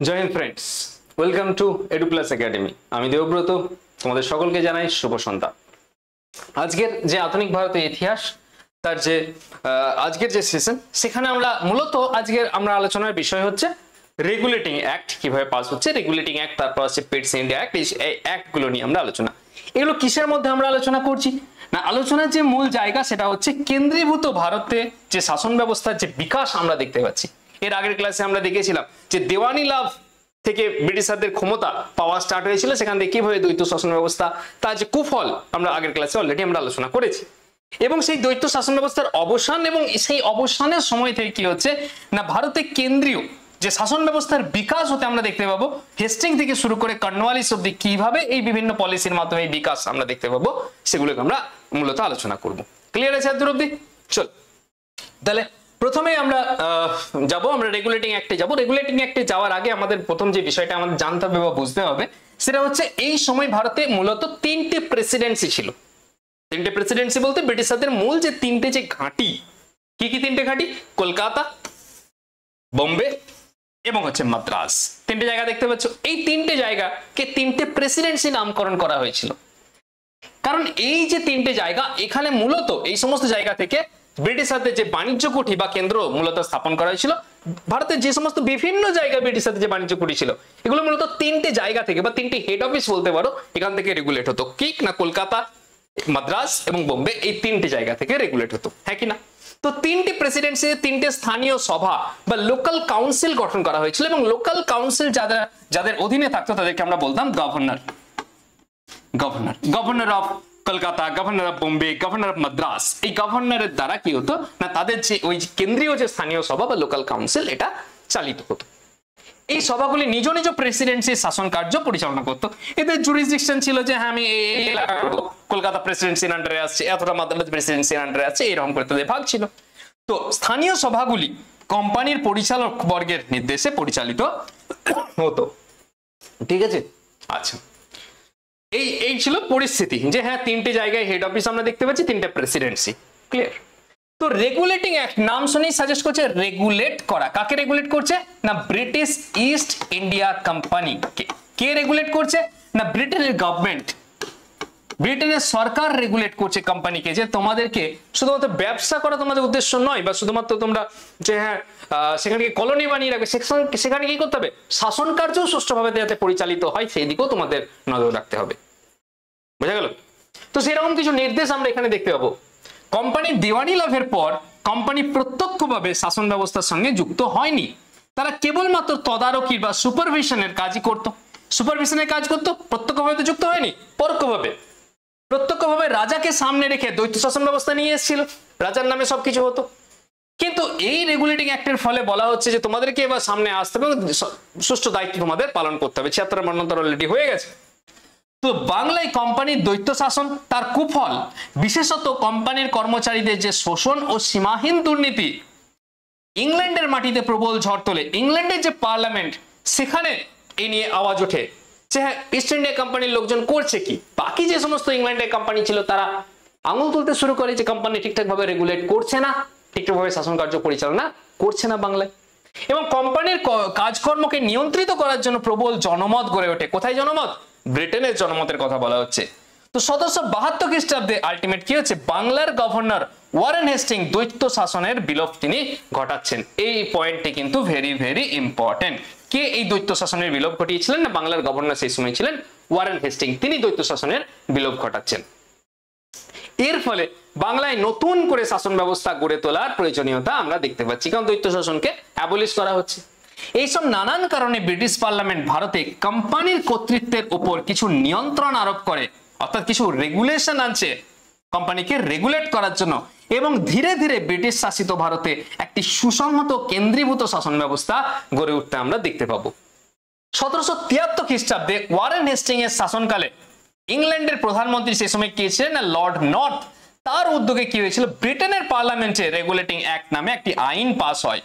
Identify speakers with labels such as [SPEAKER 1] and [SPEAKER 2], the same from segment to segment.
[SPEAKER 1] জয় হিন্দ friends, welcome to Eduplus academy. আমি দেবব্রত, তোমাদের সকলকে জানাই শুভ সন্ধ্যা। আজকের যে আধুনিক ভারতের ইতিহাস তার যে আজকের যে সেশন, সেখানে আমরা মূলত আজকের আমরা আলোচনার বিষয় হচ্ছে রেগুলেটিং অ্যাক্ট কিভাবে পাস হচ্ছে, রেগুলেটিং অ্যাক্ট, তারপর আছে পেটস ইন্ডিয়া অ্যাক্ট। এই অ্যাক্টগুলো নিয়ে আমরা আলোচনা, এগুলো কিসের মধ্যে আমরা আলোচনা করছি না, আলোচনার যে মূল জায়গা সেটা হচ্ছে কেন্দ্রীভূত ভারতে যে শাসন ব্যবস্থার যে বিকাশ আমরা দেখতে পাচ্ছি। এর আগের ক্লাসে আমরা দেখেছিলাম যে দেওয়ানি লাভ থেকে ব্রিটিশারদের ক্ষমতা পাওয়া স্টার্ট হয়েছিল, সেখান থেকে কিভাবে দ্বৈত শাসন ব্যবস্থা তার যে কুফল আমরা আগের ক্লাসে অলরেডি আমরা আলোচনা করেছি। এবং সেই দ্বৈত শাসন ব্যবস্থার অবসান এবং সেই অবসানের সময় থেকে কি হচ্ছে না, ভারতে কেন্দ্রীয় যে শাসন ব্যবস্থার বিকাশ হতে আমরা দেখতে পাবো। হেস্টিং থেকে শুরু করে কর্নওয়ালিস অব্দি কিভাবে এই বিভিন্ন পলিসির মাধ্যমে এই বিকাশ আমরা দেখতে পাবো, সেগুলোকে আমরা মূলত আলোচনা করব। ক্লিয়ার আছে এত অব্দি? চল তাহলে প্রথমে আমরা আমরা রেগুলেটিং অ্যাক্টে যাব। রেগুলেটিং অ্যাক্টে যাওয়ার আগে আমাদের প্রথম যে বিষয়টা আমাদের জানতে হবে বা বুঝতে হবে সেটা হচ্ছে এই সময় ভারতে মূলত তিনটে প্রেসিডেন্সি ছিল। তিনটে প্রেসিডেন্সি বলতে ব্রিটিশারদের মূল যে তিনটে যে ঘাঁটি, কি কি তিনটে ঘাঁটি? কলকাতা, বোম্বে এবং হচ্ছে মাদ্রাস। তিনটে জায়গা দেখতে পাচ্ছ। এই তিনটে জায়গাকে তিনটে প্রেসিডেন্সি নামকরণ করা হয়েছিল, কারণ এই যে তিনটে জায়গা, এখানে মূলত এই সমস্ত জায়গা থেকে ব্রিটিশারদের যে বাণিজ্য কুঠি বা কেন্দ্র মূলত স্থাপন করা হয়েছিল। ভারতের যে সমস্ত বিভিন্ন জায়গায় ব্রিটিশারদের যে বাণিজ্য কুঠি ছিল, এগুলো মূলত তিনটে জায়গা থেকে বা তিনটে হেড অফিস বলতে পারো, এখান থেকে রেগুলেট হতো। কি না, কলকাতা, মাদ্রাস এবং বোম্বে, এই তিনটে জায়গা থেকে রেগুলেট হতো, হ্যাঁ কি না? তো তিনটি প্রেসিডেন্সি, তিনটে স্থানীয় সভা বা লোকাল কাউন্সিল গঠন করা হয়েছিল এবং লোকাল কাউন্সিল যাদের অধীনে থাকতো তাদেরকে আমরা বলতাম governor. Governor governor of Kolkata, governor of Bombay, governor of Madras. এই গভর্নরের দ্বারা কি হতো না, তাদের যে ওই কেন্দ্রীয় যে স্থানীয় সভা বা লোকাল কাউন্সিল এটা চালিত হতো। এই সভাগুলি নিজ নিজ প্রেসিডেন্সির শাসন কার্য পরিচালনা করতো। এদের জুরিসডিকশন ছিল যে হ্যাঁ, আমি কলকাতা প্রেসিডেন্সির আন্ডারে আসছে, এতটা মাদ্রাস প্রেসিডেন্সির আন্ডারে আছে, এরকম করে তাদের ভাগ ছিল। তো স্থানীয় সভাগুলি কোম্পানির পরিচালক বর্গের নির্দেশে পরিচালিত হতো, ঠিক আছে? আচ্ছা, এই ছিল পরিস্থিতি যে হ্যাঁ, তিনটে জায়গায় হেড অফিস আমরা দেখতে পাচ্ছি, তিনটে প্রেসিডেন্সি। ক্লিয়ার? তো রেগুলেটিং অ্যাক্ট নাম শুনেই সাজেস্ট করছে রেগুলেট করা। কাকে রেগুলেট করছে না, ব্রিটিশ ইস্ট ইন্ডিয়া কোম্পানি। কে রেগুলেট করছে না, ব্রিটেনের গভর্নমেন্ট, ব্রিটেনের সরকার রেগুলেট করছে কোম্পানিকে, যে তোমাদেরকে শুধুমাত্র ব্যবসা করা তোমাদের উদ্দেশ্য নয়, বা শুধুমাত্র তোমরা যে হ্যাঁ সেখানে কলোনি বানিয়ে রাখবে, সেখানে কি করতে হবে, শাসন কার্য সুষ্ঠুভাবে যাতে পরিচালিত হয় সেই দিকেও তোমাদের নজর রাখতে হবে। বোঝা গেল? তো সেরকম কিছু নির্দেশ আমরা এখানে দেখতে পাবো। কোম্পানির দেওয়ানি লাভের পর কোম্পানি প্রত্যক্ষভাবে শাসন ব্যবস্থার সঙ্গে যুক্ত হয়নি, তারা কেবলমাত্র তদারকি বা সুপারভিশনের কাজই করত। সুপারভিশনের কাজ করতো, প্রত্যক্ষভাবে তো যুক্ত হয়নি, পরোক্ষভাবে। প্রত্যক্ষভাবে রাজাকে সামনে রেখে দ্বৈত শাসন ব্যবস্থা নিয়ে এসেছিল, রাজার নামে সবকিছু হতো। কিন্তু এই রেগুলেটিং অ্যাক্টের ফলে বলা হচ্ছে যে তোমাদেরকে এবার সামনে আসতে হবে, সুষ্ঠু দায়িত্ব তোমাদের পালন করতে হবে। 76 মন্বন্তর অলরেডি হয়ে গেছে। তো বাংলায় কোম্পানির দ্বৈত শাসন, তার কুফল বিশেষত কোম্পানির কর্মচারীদের যে শোষণ ও সীমাহীন দুর্নীতি ইংল্যান্ডের মাটিতে প্রবল ঝড় তোলে। ইংল্যান্ডের যে পার্লামেন্ট, সেখানে এই নিয়ে আওয়াজ ওঠে যে হ্যাঁ, ইস্ট ইন্ডিয়া কোম্পানির লোকজন করছে কি। বাকি যে সমস্ত ইংল্যান্ডের কোম্পানি ছিল তারা আঙুল তুলতে শুরু করে যে কোম্পানি ঠিকঠাক ভাবে রেগুলেট করছে না, ঠিকঠাক ভাবে শাসন কার্য পরিচালনা করছে না বাংলায়। এবং কোম্পানির কাজকর্মকে নিয়ন্ত্রিত করার জন্য প্রবল জনমত গড়ে ওঠে। কোথায় জনমত? ব্রিটেনের জনমতের কথা বলা হচ্ছে। তো 1772 খ্রিস্টাব্দে আলটিমেট কি হচ্ছে, বাংলার গভর্নর ওয়ারেন হেস্টিং দ্বৈত শাসনের বিলোপ তিনি ঘটাচ্ছেন। এই পয়েন্টটি কিন্তু ভেরি ভেরি ইম্পর্টেন্ট। কে এই দ্বৈত শাসনের বিলোপ ঘটিয়েছিলেন না, বাংলার গভর্নর সেই সময় ছিলেন ওয়ারেন হেস্টিং, তিনি দ্বৈত শাসনের বিলোপ ঘটাচ্ছেন। এর ফলে বাংলায় নতুন করে শাসন ব্যবস্থা গড়ে তোলার প্রয়োজনীয়তা আমরা দেখতে পাচ্ছি, কারণ দ্বৈত শাসনকে অ্যাবলিশ করা হচ্ছে। এইসব নানান কারণে ব্রিটিশ পার্লামেন্ট ভারতে কোম্পানির কর্তৃত্বের উপর কিছু নিয়ন্ত্রণ আরোপ করে, অর্থাৎ কিছু রেগুলেশন আনছে কোম্পানিকে রেগুলেট করার জন্য। এবং ধীরে ধীরে ব্রিটিশ শাসিত ভারতে একটি সুসংহত কেন্দ্রীভূত শাসন ব্যবস্থা গড়ে উঠতে আমরা দেখতে পাবো। 1773 খ্রিস্টাব্দে ওয়ারেন হেস্টিং এর শাসনকালে ইংল্যান্ডের প্রধানমন্ত্রী সে সময় কে ছিলেন না, লর্ড নর্থ। তার উদ্যোগে কি হয়েছিল, ব্রিটেনের পার্লামেন্টে রেগুলেটিং অ্যাক্ট নামে একটি আইন পাস হয়।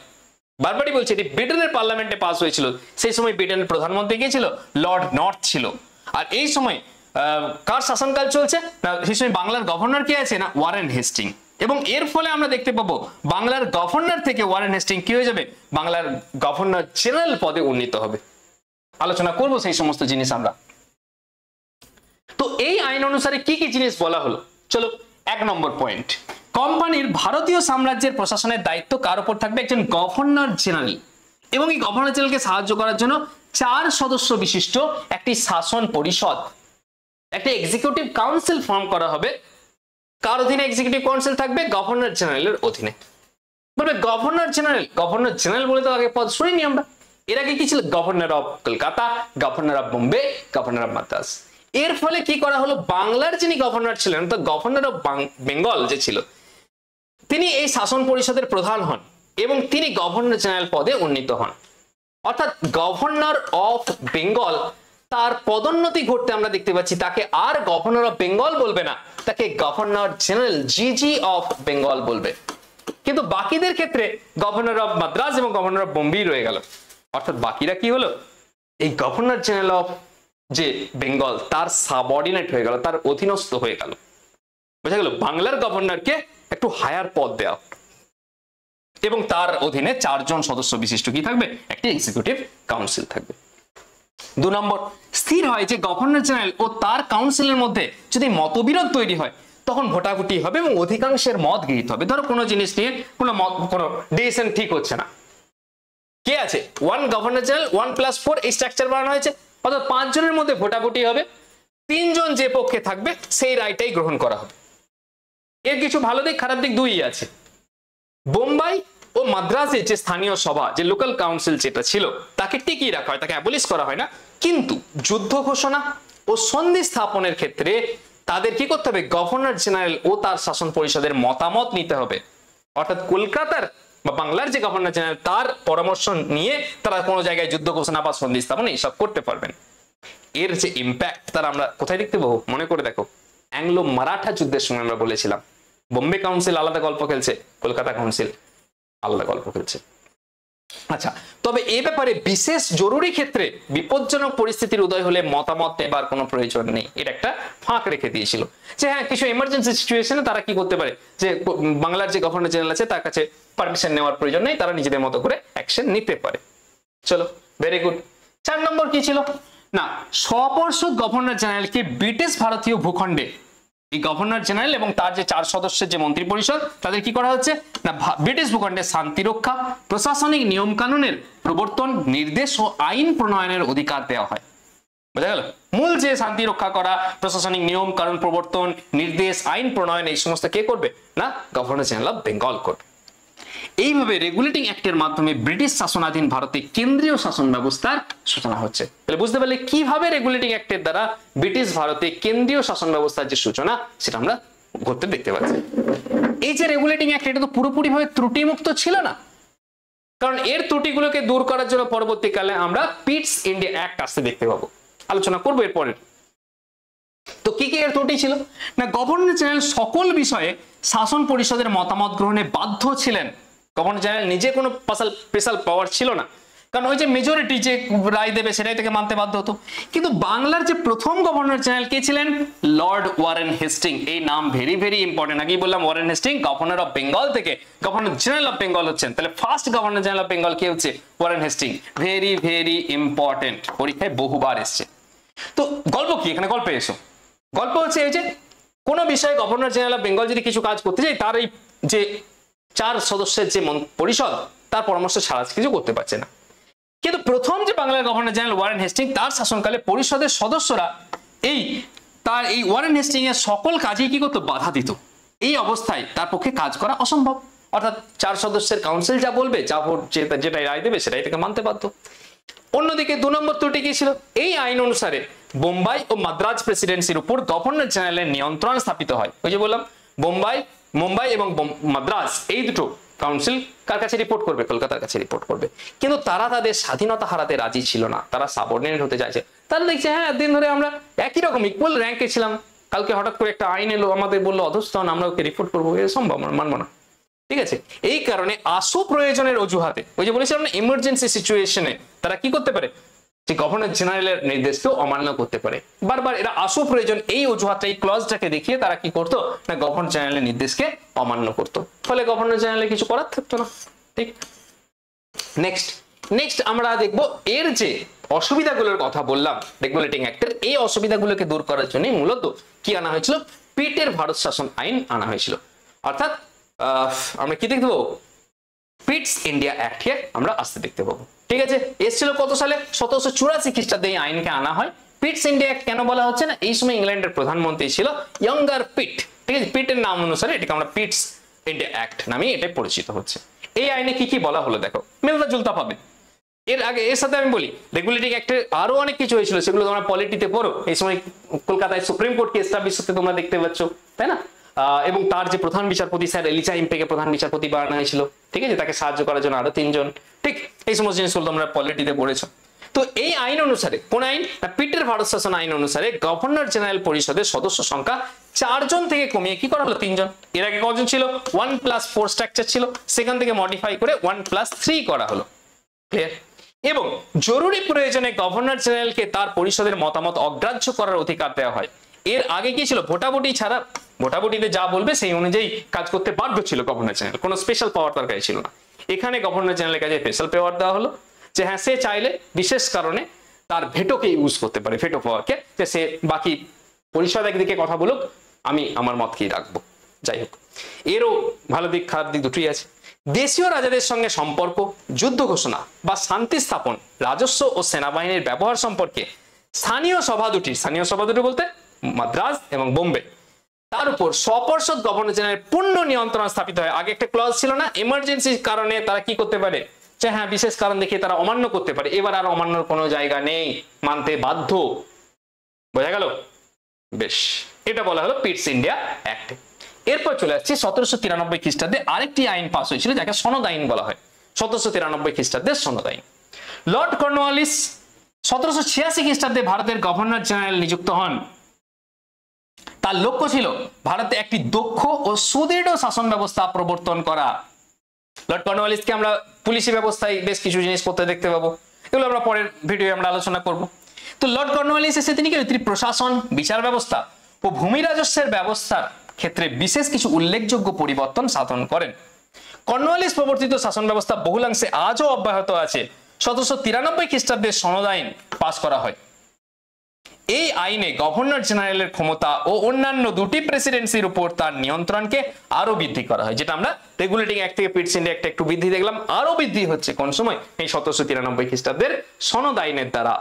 [SPEAKER 1] বারবারই বলছি, এটি ব্রিটেনের পার্লামেন্টে পাস হয়েছিল। সেই সময় ব্রিটেনের প্রধানমন্ত্রী কে ছিল, লর্ড নর্থ ছিল। আর এই সময় কার শাসনকাল চলছে না, সেই সময় বাংলার গভর্নর কে আছে না, ওয়ারেন হেস্টিং। এবং এর ফলে আমরা দেখতে পাবো বাংলার গভর্নর থেকে ওয়ারেন হেস্টিং কি হয়ে যাবে, বাংলার গভর্নর জেনারেল পদে উন্নীত হবে। আলোচনা করব সেই সমস্ত জিনিস আমরা। তো এই আইন অনুসারে কি কি জিনিস বলা হলো, চলো 1 নম্বর পয়েন্ট, কোম্পানির ভারতীয় সাম্রাজ্যের প্রশাসনের দায়িত্ব কার উপর থাকবে? একজন গভর্নর জেনারেল, এবং এই গভর্নর জেনারেলকে সাহায্য করার জন্য 4 সদস্য বিশিষ্ট একটি শাসন পরিষদ, একটা এক্সিকিউটিভ কাউন্সিল ফর্ম করা হবে। কার অধীনে এক্সিকিউটিভ কাউন্সিল থাকবে? গভর্নর জেনারেলের অধীনে। বলবে গভর্নর জেনারেল, গভর্নর জেনারেল বলে তো আগে পদ শুনিনি আমরা। এর আগে কি ছিল? Governor of Kolkata, governor of Bombay, governor of Madras. এর ফলে কি করা হলো, বাংলার যিনি গভর্নর ছিলেন, তো গভর্নর অফ বেঙ্গল যে ছিল, তিনি এই শাসন পরিষদের প্রধান হন এবং তিনি গভর্নর জেনারেল পদে উন্নীত হন। অর্থাৎ গভর্নর অফ বেঙ্গল, তার পদোন্নতি ঘটতে আমরা দেখতে পাচ্ছি, তাকে আর গভর্নর অফ বেঙ্গল বলবে না, তাকে গভর্নর জেনারেল জিজি অফ বেঙ্গল বলবে। কিন্তু বাকিদের ক্ষেত্রে গভর্নর অফ মাদ্রাস এবং গভর্নর অফ বোম্বে রয়ে গেল। অর্থাৎ বাকিরা কি হলো, এই গভর্নর জেনারেল অফ যে বেঙ্গল তার সাবঅর্ডিনেট হয়ে গেল, তার অধীনস্থ হয়ে গেল। বোঝা গেল, বাংলার গভর্নরকে একটু হায়ার পদ দেওয়া এবং তার অধীনে 4 জন সদস্য বিশিষ্ট কি থাকবে? একটি এক্সিকিউটিভ কাউন্সিল থাকবে। 2 নম্বর, স্থির হয় যে গভর্নর জেনারেল ও তার কাউন্সিলের মধ্যে যদি মতবিরোধ তৈরি হয় তখন ভোটাভুটি হবে এবং অধিকাংশের মত গৃহীত হবে। ধরো কোনো জিনিস নিয়ে কোনো ডিসিশন ঠিক হচ্ছে না, কে আছে? 1 গভর্নর জেনারেল 1+4 এই স্ট্রাকচার বানানো হয়েছে, অর্থাৎ 5 জনের মধ্যে ভোটাভুটি হবে, 3 জন যে পক্ষে থাকবে সেই রায়টাই গ্রহণ করা হবে। এর কিছু ভালো দিক খারাপ দিক দুইই আছে। বোম্বাই ও মাদ্রাসে যে স্থানীয় সভা, যে লোকাল কাউন্সিল যেটা ছিল, তাকে টিকিয়ে রাখা হয়, তাকে অ্যাবলিশ করা হয় না। কিন্তু যুদ্ধ ঘোষণা ও সন্ধি স্থাপনের ক্ষেত্রে তাদের কি করতে হবে? গভর্নর জেনারেল ও তার শাসন পরিষদের মতামত নিতে হবে। অর্থাৎ কলকাতার বা বাংলার যে গভর্নর জেনারেল, তার পরামর্শ নিয়ে তারা কোনো জায়গায় যুদ্ধ ঘোষণা বা সন্ধি স্থাপন এইসব করতে পারবেন। এর যে ইম্প্যাক্ট তারা আমরা কোথায় দেখতে পাবো? মনে করে দেখো, অ্যাংলো মারাঠা যুদ্ধের সময় আমরা বলেছিলাম বোম্বে কাউন্সিল আলাদা গল্প খেলছে, কলকাতা কাউন্সিল আলাদা গল্প খেলছে। আচ্ছা, তবে এই ব্যাপারে বিশেষ জরুরি ক্ষেত্রে বিপজ্জনক পরিস্থিতির উদয় হলে মতামত নেবার কোনো প্রয়োজন নেই, এটা একটা ফাঁক রেখে দিয়েছিল যে হ্যাঁ, কিছু এমার্জেন্সি সিচুয়েশনে তারা কি করতে পারে, যে বাংলার যে গভর্নর জেনারেল আছে তার কাছে পারমিশন নেওয়ার প্রয়োজন নেই, তারা নিজেদের মতো করে অ্যাকশন নিতে পারে। চলো, ভেরি গুড। 4 নম্বর কি ছিল না, স্বপর্ষদ গভর্নর জেনারেলকে ব্রিটিশ ভারতীয় ভূখণ্ডে, এই গভর্নর জেনারেল এবং তার যে 4 সদস্যের যে মন্ত্রী পরিষদ, তাদের কি করা হচ্ছে না, ব্রিটিশ ভূখণ্ডে শান্তি রক্ষা, প্রশাসনিক নিয়ম কানুনের প্রবর্তন, নির্দেশ ও আইন প্রণয়নের অধিকার দেওয়া হয়। বোঝা গেল, মূল যে শান্তি রক্ষা করা, প্রশাসনিক নিয়ম কানুন প্রবর্তন, নির্দেশ, আইন প্রণয়ন, এই সমস্ত কে করবে না, গভর্নর জেনারেল অফ বেঙ্গল করবে। এইভাবে রেগুলেটিং অ্যাক্টের মাধ্যমে ব্রিটিশ শাসনাধীন ভারতে কেন্দ্রীয় শাসন ব্যবস্থার সূচনা হচ্ছে। তাহলে বুঝতে পারলে কিভাবে রেগুলেটিং অ্যাক্টের দ্বারা ব্রিটিশ ভারতে কেন্দ্রীয় শাসন ব্যবস্থার যে সূচনা, সেটা আমরা ঘটতে দেখতে পাচ্ছি। এই যে রেগুলেটিং অ্যাক্ট, এটা তো পুরোপুরিভাবে ত্রুটিমুক্ত ছিল না, কারণ এর ত্রুটিগুলোকে দূর করার জন্য পরবর্তীকালে আমরা পিটস ইন্ডিয়া অ্যাক্ট আসতে দেখতে পাবো, আলোচনা করবো এরপরে। তো কি কি এর ত্রুটি ছিল না, গভর্নর জেনারেল সকল বিষয়ে শাসন পরিষদের মতামত গ্রহণে বাধ্য ছিলেন। গভর্নর জেনারেল নিজে কোনো স্পেশাল পাওয়ার ছিল না, কারণ ওই যে মেজরিটি যে রায় দেবে সেটাই থেকে মানতে বাধ্য হতো। কিন্তু বাংলার যে প্রথম গভর্নর জেনারেল কে ছিলেন? Lord Warren Hastings. এই নাম ভেরি ভেরি ইম্পর্টেন্ট। আগেই বললাম Warren Hastings governor of Bengal থেকে গভর্নর জেনারেল অফ বেঙ্গল হচ্ছেন, তাহলে first governor general of Bengal কে হচ্ছে? Warren Hastings. Very very important, পরীক্ষায় বহুবার এসছে। তো গল্প কি, এখানে গল্পে এসো। গল্প হচ্ছে এই যে কোন বিষয়ে গভর্নর জেনারেল অফ বেঙ্গল যদি কিছু কাজ করতে চাই, তার এই যে 4 সদস্যের যে পরিষদ, তার পরামর্শ ছাড়া কিছু করতে পারছে না। কিন্তু প্রথম যে বাংলার গভর্নর জেনারেল ওয়ারেন হেস্টিং, তার শাসনকালে পরিষদের সদস্যরা তার এই ওয়ারেন হেস্টিং এর সকল কাজেই কি করতো? বাধা দিত। এই অবস্থায় তার পক্ষে কাজ করা অসম্ভব। অর্থাৎ 4 সদস্যের কাউন্সিল যা বলবে, যা ভোট যেটাই রায় দেবে সেটাই থেকে মানতে বাধ্য। অন্যদিকে 2 নম্বর ত্রুটি কি ছিল? এই আইন অনুসারে বোম্বাই ও মাদ্রাজ প্রেসিডেন্সির উপর গভর্নর জেনারেলের নিয়ন্ত্রণ স্থাপিত হয়। ওই যে বললাম, মুম্বাই এবং মাদ্রাজ এই দুটো কাউন্সিল কার কাছে রিপোর্ট করবে? কলকাতার কাছে রিপোর্ট করবে। কিন্তু তারা তাদের স্বাধীনতা হারাতে রাজি ছিল না, তারা সাবঅর্ডিনেট হতে চাইছে। তারা দেখছে হ্যাঁ, দিন ধরে আমরা একই রকম ইকুয়াল র্যাঙ্কে ছিলাম, কালকে হঠাৎ করে একটা আইন এলো, আমাদের বললো অধস্তন, আমরা ওকে রিপোর্ট করবো, এ সম্ভব মানবো না। ঠিক আছে, এই কারণে আশু প্রয়োজনের অজুহাতে, ওই যে বলেছিলাম না, ইমার্জেন্সি সিচুয়েশনে তারা কি করতে পারে? যে গভর্নর জেনারেলের নির্দেশকেও অমান্য করতে পারে। বারবার এরা আশু প্রয়োজন এই অজুহাতটা, এই ক্লজটাকে দেখিয়ে তারা কি করতো না, গভর্নর জেনারেলের নির্দেশকে অমান্য করতো। ফলে গভর্নর জেনারেলের কিছু করার থাকতো না। ঠিক, নেক্সট, নেক্সট আমরা দেখব এর যে অসুবিধাগুলোর কথা বললাম রেগুলেটিং অ্যাক্টের, এই অসুবিধাগুলোকে দূর করার জন্য মূলত কি আনা হয়েছিল, পিটের ভারত শাসন আইন আনা হয়েছিল। অর্থাৎ আমরা কি দেখতে পাবো, পিটস ইন্ডিয়া অ্যাক্ট কে আমরা আসতে দেখতে পাবো। ঠিক আছে, এসেছিল কত সালে, 1784 খ্রিস্টাব্দে এই আইনকে আনা হয়। পিটস ইন্ডিয়া অ্যাক্ট কেন বলা হচ্ছে না, এই সময় ইংল্যান্ডের প্রধানমন্ত্রী ছিল ইয়ঙ্গার পিট। ঠিক আছে, পিটের নাম অনুসারে এটাকে আমরা পিটস ইন্ডিয়া অ্যাক্ট নামে এটা পরিচিত হচ্ছে। এই আইনে কি কি বলা হলো দেখো, মিলতা জুলতা পাবে। এর আগে এর সাথে আমি বলি রেগুলেটিং অ্যাক্টে আরো অনেক কিছু হয়েছিল, সেগুলো তোমরা পলিটিতে পড়ো। এই সময় কলকাতায় সুপ্রিম কোর্ট কে এস্টাবলিশ হতে তোমরা দেখতে পাচ্ছ, তাই না? এবং তার যে প্রধান বিচারপতি স্যার এলিচা ইম্পেকে প্রধান বিচারপতি বানানো হয়েছিল। ঠিক আছে, তাকে সাহায্য করার জন্য আরো 3 জন। ঠিক, এই সমস্ত জিনিসগুলো তোমরা পলিটিতে পড়েছো। তো এই আইন অনুসারে, কোন আইন, পিটের ভারত শাসন আইন অনুসারে গভর্নর জেনারেল পরিষদের সদস্য সংখ্যা 4 জন থেকে কমিয়ে কি করা হলো, 3 জন। এর আগে কজন ছিল, 1+4 স্ট্রাকচার ছিল, সেখান থেকে মডিফাই করে 1+3 করা হলো। ক্লিয়ার? এবং জরুরি প্রয়োজনে গভর্নর জেনারেলকে তার পরিষদের মতামত অগ্রাহ্য করার অধিকার দেওয়া হয়। এর আগে কি ছিল, ভোটাভুটি ছাড়া, ভোটাভুটিতে যা বলবে সেই অনুযায়ী কাজ করতে বাধ্য ছিল গভর্নর জেনারেল, কোনো স্পেশাল পাওয়ার তার কাছে ছিল না। এখানে গভর্নর জেনারেলের কাছে স্পেশাল পাওয়ার দেওয়া হলো, যে হ্যাঁ সে চাইলে বিশেষ কারণে তার ভেটোকে ইউজ করতে পারে, ভেটো পাওয়ারকে, যে সে বাকি পরিষদ একদিকে কথা বলুক, আমি আমার মতকেই রাখবো। যাই হোক, এরও ভালো দিক খারাপ দিক দুটোই আছে। দেশীয় রাজাদের সঙ্গে সম্পর্ক, যুদ্ধ ঘোষণা বা শান্তি স্থাপন, রাজস্ব ও সেনাবাহিনীর ব্যবহার সম্পর্কে স্থানীয় সভা দুটি বলতে মাদ্রাজ এবং বোম্বে, তার উপর স্বপর্ষদ গভর্নর জেনারেল পূর্ণ নিয়ন্ত্রণ স্থাপিত হয়। আগে একটা ক্লজ ছিল না, এমার্জেন্সির কারণে তারা কি করতে পারে, যে হ্যাঁ বিশেষ কারণ দেখিয়ে তারা অমান্য করতে পারে। এবার আর অমান্যর কোনো জায়গা নেই, মানতে বাধ্য। বোঝা গেল? বেশ, এটা বলা হলো পিটস ইন্ডিয়া অ্যাক্ট। এরপর চলে আসছে 1793 খ্রিস্টাব্দে আরেকটি আইন পাস হয়েছিল, যাকে সনদ আইন বলা হয়। 1793 খ্রিস্টাব্দে সনদ আইন। লর্ড কর্নওয়ালিস 1786 খ্রিস্টাব্দে ভারতের গভর্নর জেনারেল নিযুক্ত হন। তার লক্ষ্য ছিল ভারতে একটি দক্ষ ও সুদৃঢ় শাসন ব্যবস্থা প্রবর্তন করা। লর্ড কর্নওয়ালিসকে আমরা পুলিশি ব্যবস্থায় বেশ কিছু জিনিস করতে দেখতে পাবো, এগুলো আমরা পরের ভিডিও আমরা আলোচনা করব। তো লর্ড কর্নওয়ালিস এসে তিনি প্রশাসন, বিচার ব্যবস্থা ও ভূমি রাজস্বের ব্যবস্থার ক্ষেত্রে বিশেষ কিছু উল্লেখযোগ্য পরিবর্তন সাধন করেন। কর্নওয়ালিস প্রবর্তিত শাসন ব্যবস্থা বহুলাংশে আজও অব্যাহত আছে। 1793 খ্রিস্টাব্দে সনদ আইন পাস করা হয়। এই আইনে গভর্নর জেনারেলের ক্ষমতা ও অন্যান্য দুটি প্রেসিডেন্সির উপর তার নিয়ন্ত্রণকে আরো বৃদ্ধি করা হয়, যেটা আমরা রেগুলেটিং অ্যাক্ট থেকে পিটস ইন্ডিয়া অ্যাক্টে একটু বৃদ্ধি দেখলাম, আরো বৃদ্ধি হচ্ছে কোন সময়, এই 1793 খ্রিস্টাব্দের সনদ আইনের দ্বারা।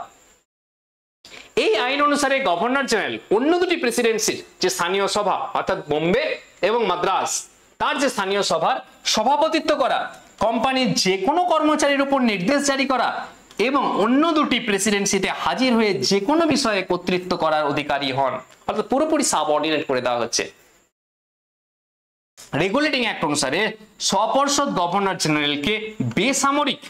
[SPEAKER 1] এই আইন অনুসারে গভর্নর জেনারেল অন্য দুটি প্রেসিডেন্সির যে স্থানীয় সভা, অর্থাৎ বোম্বে এবং মাদ্রাজ, তার যে স্থানীয় সভার সভাপতিত্ব করা, কোম্পানির যে কোনো কর্মচারীর উপর নির্দেশ জারি করা এবং অন্য দুটি প্রেসিডেন্সিতে হাজির হয়ে যে কোনো বিষয়ে কর্তৃত্ব করার অধিকারী হন। অর্থাৎ পুরোপুরি সাবঅর্ডিনেট করে দেওয়া হচ্ছে। রেগুলেটিং অ্যাক্ট অনুসারে স্বপর্ষদ গভর্নর জেনারেলকে বেসামরিক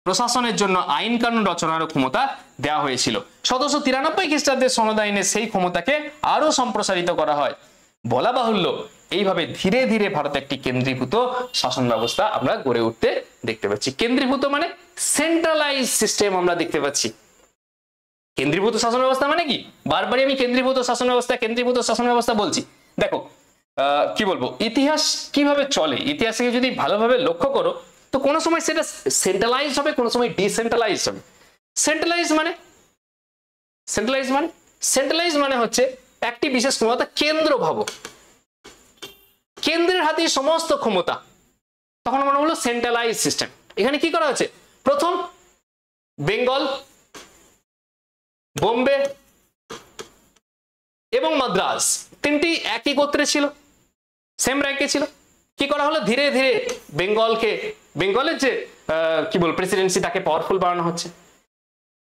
[SPEAKER 1] প্রশাসনের জন্য আইন কানুন রচনার ক্ষমতা দেওয়া হয়েছিল। 1793 খ্রিস্টাব্দের সনদ আইনে সেই ক্ষমতাকে আরো সম্প্রসারিত করা হয়। বলা বাহুল্য, এইভাবে ধীরে ধীরে ভারতে একটি কেন্দ্রীভূত শাসন ব্যবস্থা আমরা গড়ে উঠতে দেখতে পাচ্ছি। কেন্দ্রীভূত মানে সেন্ট্রালাইজ সিস্টেম আমরা দেখতে পাচ্ছি। কেন্দ্রীভূত শাসন ব্যবস্থা মানে কি, বারবারই আমি কেন্দ্রীভূত শাসন ব্যবস্থা বলছি। দেখো কি বলবো, ইতিহাস কিভাবে চলে, ইতিহাসকে যদি ভালোভাবে লক্ষ্য করো তো কোনো সময় সেটা সেন্ট্রালাইজ হবে, কোনো সময় ডিসেন্ট্রালাইজ হবে। সেন্ট্রালাইজ মানে হচ্ছে একটি বিশেষ ক্ষমতা কেন্দ্র ভাবো, কেন্দ্রের হাতে সমস্ত ক্ষমতা, তখন মনে হলো সেন্ট্রালাইজ সিস্টেম। এখানে কি করা হচ্ছে, প্রথম বেঙ্গল, বোম্বে এবং মাদ্রাজ তিনটি একই গোত্রে ছিল, সেম র্যাঙ্কে ছিল। কি করা হলো, ধীরে ধীরে বেঙ্গলের যে কি বল প্রেসিডেন্সি, তাকে পাওয়ারফুল বানানো হচ্ছে।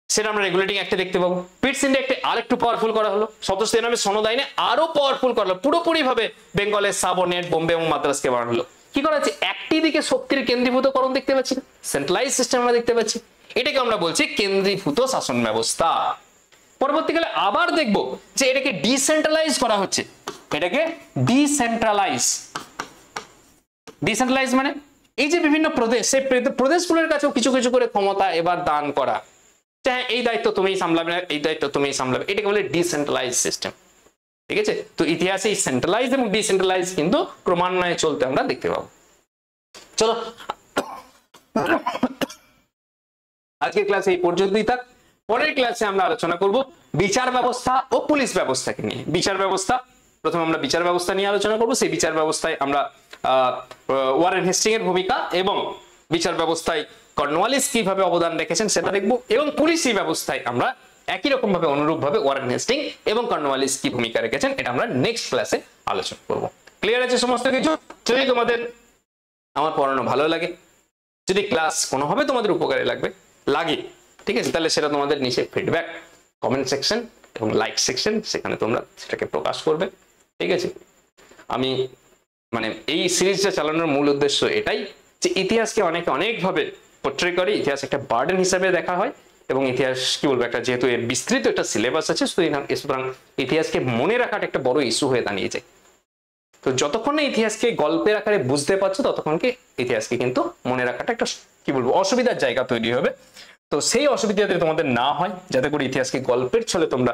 [SPEAKER 1] সেটা আমরা রেগুলেটিং অ্যাক্টে দেখতে পাবো। পিটস ইন্ডিয়া অ্যাক্টে আরেকটু পাওয়ারফুল করা হলো, 1793 সনদ আইনে আরো পাওয়ারফুল করা হলো, পুরোপুরি ভাবে বেঙ্গলের সাবঅর্ডিনেট বোম্বে এবং মাদ্রাজকে বানানো হলো। কি করা হচ্ছে, একটি দিকে শক্তির কেন্দ্রীভূতকরণ দেখতে পাচ্ছি, সেন্ট্রালাইজ সিস্টেম আমরা দেখতে পাচ্ছি। এটাকে আমরা বলছি কেন্দ্রীভূত শাসন ব্যবস্থা। পরবর্তীকালে আবার দেখবো যে এটাকে ডিসেন্ট্রালাইজ করা হচ্ছে। এটাকে ডিসেন্ট্রালাইজ মানে এই যে বিভিন্ন প্রদেশ, সেই প্রদেশগুলোর কাছেও কিছু কিছু করে ক্ষমতা এবার দান করা, হ্যাঁ এই দায়িত্ব তুমিই সামলাবে, এই দায়িত্ব তুমিই সামলাবে, এটাকে বলে ডিসেন্ট্রালাইজ সিস্টেম। ঠিক আছে, তো ইতিহাসে এই সেন্ট্রালাইজ এবং ডিসেন্ট্রালাইজ কিন্তু ক্রমান্বয়ে চলতে আমরা দেখতে পাবো। চলো আজকের ক্লাসে এই পর্যন্তই থাক। পরের ক্লাসে আমরা আলোচনা করব বিচার ব্যবস্থা ও পুলিশ ব্যবস্থাকে নিয়ে। বিচার ব্যবস্থা, প্রথমে আমরা বিচার ব্যবস্থা নিয়ে আলোচনা করব। সেই বিচার ব্যবস্থায় আমরা ওয়ারেন হেস্টিং এর ভূমিকা এবং বিচার ব্যবস্থায় কর্নওয়ালিস কিভাবে অবদান রেখেছেন সেটা দেখব, এবং পুলিশি ব্যবস্থায় আমরা একই রকম ভাবে অনুরূপ ভাবে ওয়ারেন হেস্টিং এবং কর্নওয়ালিস কি ভূমিকা রেখেছেন এটা আমরা নেক্সট ক্লাসে আলোচনা করব। ক্লিয়ার আছে সমস্ত কিছু? যদি তোমাদের আমার পড়ানো ভালো লাগে, যদি ক্লাস কোনোভাবে তোমাদের উপকারে লাগে, ঠিক আছে, তাহলে সেটা তোমাদের নিচে ফিডব্যাক কমেন্ট সেকশন এবং লাইক সেকশন, সেখানে তোমরা সেটাকে প্রকাশ করবে। ঠিক আছে, আমি মানে এই সিরিজটা চালানোর মূল উদ্দেশ্য এটাই যে ইতিহাসকে অনেকভাবে পোট্রে করে, ইতিহাস একটা বার্ডেন হিসাবে দেখা হয় এবং ইতিহাস কি বলবো একটা যেহেতু এর বিস্তৃত একটা সিলেবাস আছে, সুতরাং ইতিহাসকে মনে রাখাটা একটা বড় ইস্যু হয়ে দাঁড়িয়েছে। তো যতক্ষণ না ইতিহাসকে গল্পের আকারে বুঝতে পারছো ততক্ষণকে ইতিহাসকে কিন্তু মনে রাখাটা একটা কি বলবো অসুবিধার জায়গা তৈরি হবে। তো সেই অসুবিধা যাতে তোমাদের না হয়, যাতে করে ইতিহাসকে গল্পের ছলে তোমরা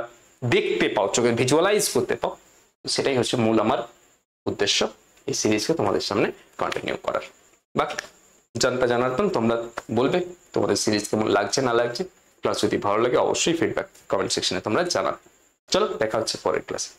[SPEAKER 1] দেখতে পাও, চোখে ভিজুয়ালাইজ করতে পাও, সেটাই হচ্ছে মূল আমার উদ্দেশ্য এই সিরিজকে তোমাদের সামনে কন্টিনিউ করার। বাকি জানাতাম তোমরা বলবে তোমাদের সিরিজ কেমন লাগছে না লাগছে। ক্লাস যদি ভালো লাগে অবশ্যই ফিডব্যাক কমেন্ট সেকশনে তোমরা জানাবে। চলো দেখা হচ্ছে পরের ক্লাসে।